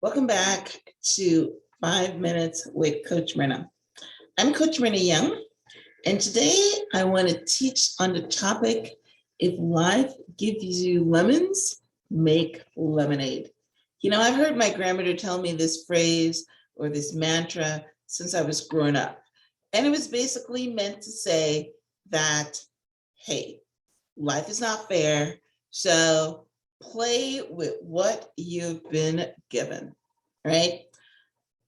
Welcome back to 5 Minutes with Coach Myrna. I'm Coach Myrna Young, and today I want to teach on the topic, if life gives you lemons, make lemonade. You know, I've heard my grandmother tell me this phrase or this mantra since I was growing up. And it was basically meant to say that, hey, life is not fair, so play with what you've been given, right?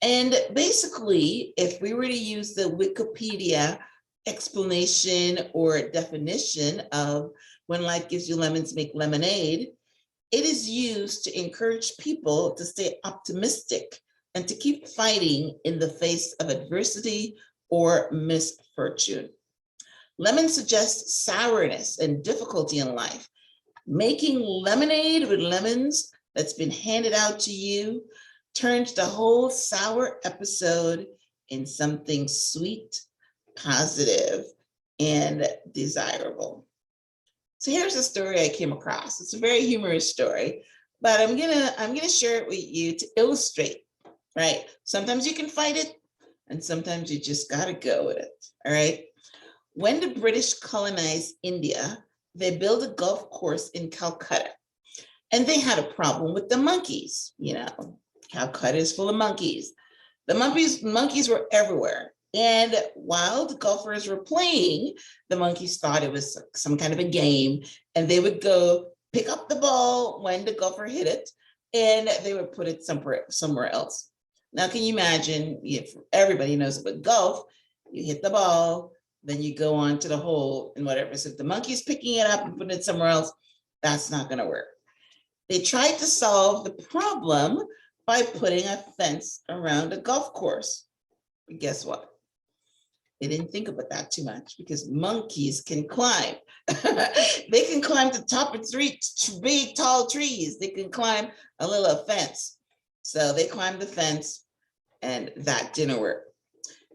And basically, if we were to use the Wikipedia explanation or definition of when life gives you lemons, make lemonade, it is used to encourage people to stay optimistic and to keep fighting in the face of adversity or misfortune. Lemon suggests sourness and difficulty in life. Making lemonade with lemons that's been handed out to you turns the whole sour episode in something sweet, positive, and desirable. So here's a story I came across. It's a very humorous story, but I'm gonna share it with you to illustrate, right? Sometimes you can fight it, and sometimes you just gotta go with it, all right? When the British colonized India, they built a golf course in Calcutta, and they had a problem with the monkeys. You know, Calcutta is full of monkeys. The monkeys were everywhere. And while the golfers were playing, the monkeys thought it was some kind of a game, and they would go pick up the ball when the golfer hit it, and they would put it somewhere else. Now, can you imagine, if everybody knows about golf, you hit the ball, then you go on to the hole and whatever. So if the monkey's picking it up and putting it somewhere else, that's not going to work. They tried to solve the problem by putting a fence around a golf course. But guess what? They didn't think about that too much because monkeys can climb. They can climb to the top of big, tall trees. They can climb a little fence. So they climbed the fence, and that didn't work.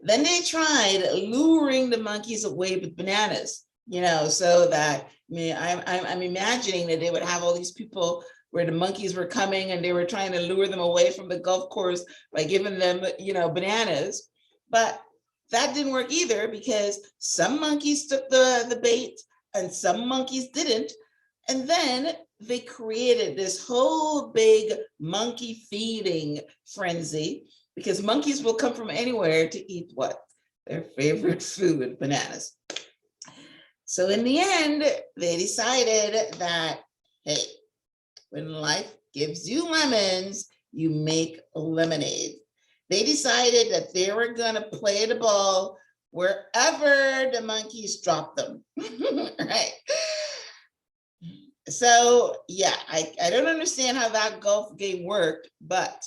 Then they tried luring the monkeys away with bananas, you know, so that, I'm imagining that they would have all these people where the monkeys were coming and they were trying to lure them away from the golf course by giving them, bananas. But that didn't work either, because some monkeys took the bait and some monkeys didn't. And then they created this whole big monkey feeding frenzy, because monkeys will come from anywhere to eat what? Their favorite food, bananas. So in the end, they decided that, hey, when life gives you lemons, you make lemonade. They decided that they were going to play the ball wherever the monkeys dropped them, right? So yeah, I don't understand how that golf game worked, but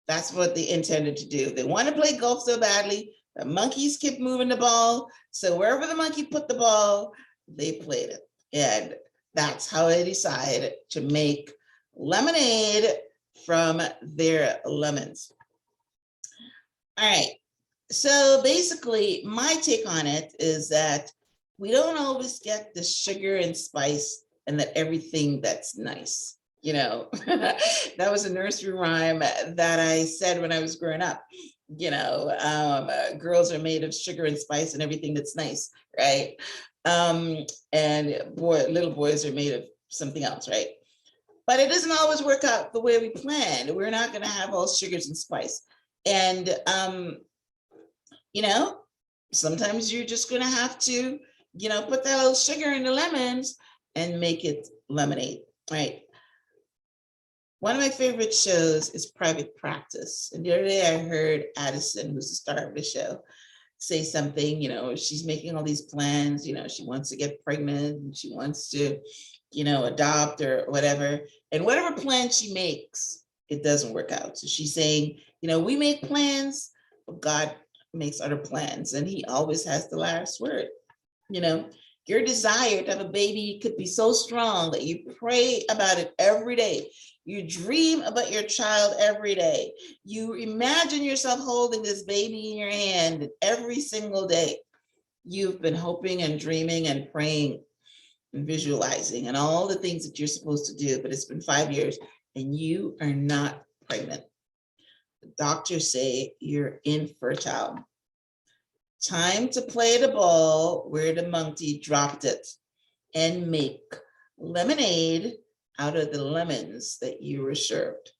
that's what they intended to do. They want to play golf so badly. The monkeys kept moving the ball. So wherever the monkey put the ball, they played it. And that's how they decided to make lemonade from their lemons. All right. So basically, my take on it is that we don't always get the sugar and spice and that everything that's nice. You know, that was a nursery rhyme that I said when I was growing up. Girls are made of sugar and spice and everything that's nice, right? And little boys are made of something else, right? But it doesn't always work out the way we planned. We're not going to have all sugars and spice. And, sometimes you're just going to have to, put that little sugar in the lemons and make it lemonade, right? One of my favorite shows is Private Practice. And the other day I heard Addison, who's the star of the show, say something, she's making all these plans, she wants to get pregnant and she wants to, adopt or whatever. And whatever plan she makes, it doesn't work out. So she's saying, we make plans, but God makes other plans and he always has the last word. Your desire to have a baby could be so strong that you pray about it every day. You dream about your child every day. You imagine yourself holding this baby in your hand every single day. You've been hoping and dreaming and praying and visualizing and all the things that you're supposed to do, but it's been 5 years and you are not pregnant. Doctors say you're infertile. Time to play the ball where the monkey dropped it and make lemonade out of the lemons that you were served.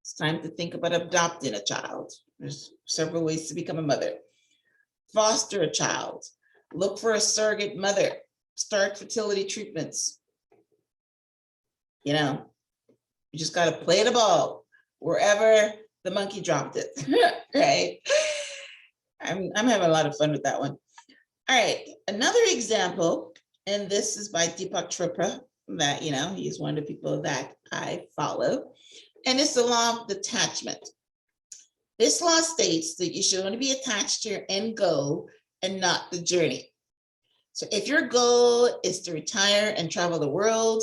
It's time to think about adopting a child. There's several ways to become a mother. Foster a child. Look for a surrogate mother. Start fertility treatments. You know, you just got to play the ball wherever the monkey dropped it, right? I'm having a lot of fun with that one. All right, another example, and this is by Deepak Chopra, that, he's one of the people that I follow, and it's the law of detachment. This law states that you should only be attached to your end goal and not the journey. So if your goal is to retire and travel the world,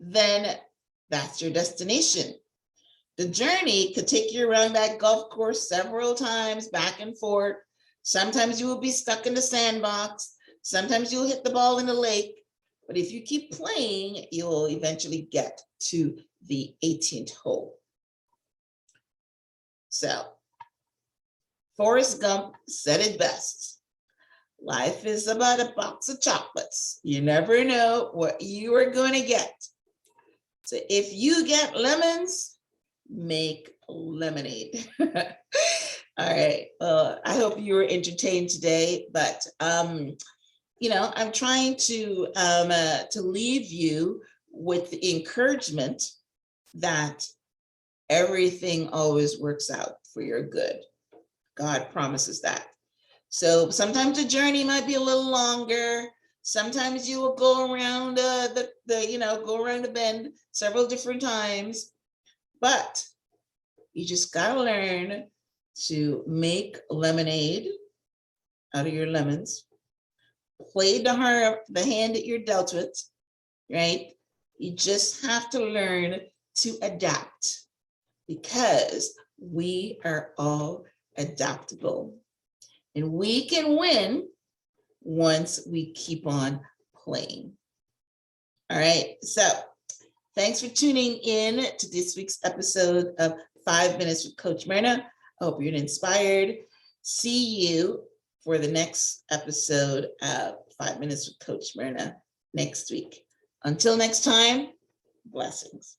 then that's your destination. The journey could take you around that golf course several times, back and forth. Sometimes you will be stuck in the sandbox. Sometimes you'll hit the ball in the lake. But if you keep playing, you'll eventually get to the 18th hole. So, Forrest Gump said it best. Life is about a box of chocolates. You never know what you are going to get. So if you get lemons, make lemonade. All right. Well, I hope you were entertained today, but I'm trying to leave you with the encouragement that everything always works out for your good. God promises that. So sometimes the journey might be a little longer. Sometimes you will go around go around the bend several different times, but you just gotta learn to make lemonade out of your lemons. Play the hand that you're dealt with, right? You just have to learn to adapt, because we are all adaptable, and we can win once we keep on playing. All right, so thanks for tuning in to this week's episode of 5 Minutes with Coach Myrna. I hope you're inspired. See you for the next episode of 5 Minutes with Coach Myrna next week. Until next time, blessings.